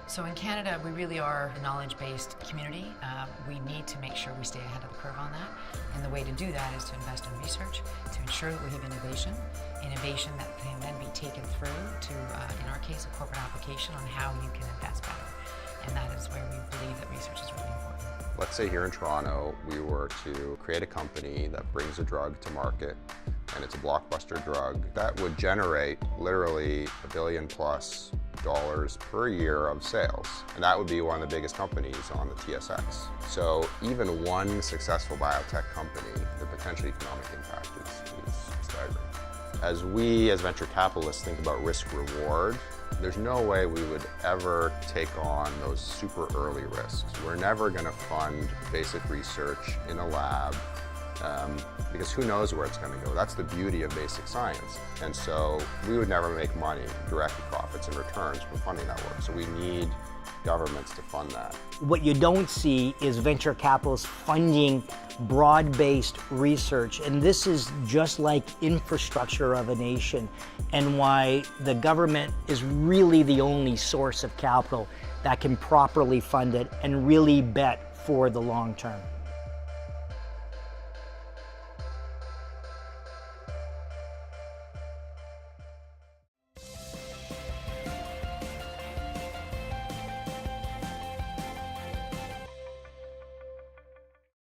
So in Canada, we really are a knowledge-based community. We need to make sure we stay ahead of the curve on that. And the way to do that is to invest in research, to ensure that we have innovation that can then be taken through to, in our case, a corporate application on how you can invest better. And that is where we believe that research is really important. Let's say here in Toronto, we were to create a company that brings a drug to market, and it's a blockbuster drug that would generate literally $1 billion+ per year of sales. And that would be one of the biggest companies on the TSX. So even one successful biotech company, the potential economic impact is staggering. As we, as venture capitalists, think about risk reward, there's no way we would ever take on those super early risks. We're never going to fund basic research in a lab because who knows where it's going to go. That's the beauty of basic science. And so we would never make money, direct profits and returns from funding that work. So we need governments to fund that. What you don't see is venture capitalists funding broad-based research, and this is just like infrastructure of a nation, and why the government is really the only source of capital that can properly fund it and really bet for the long term.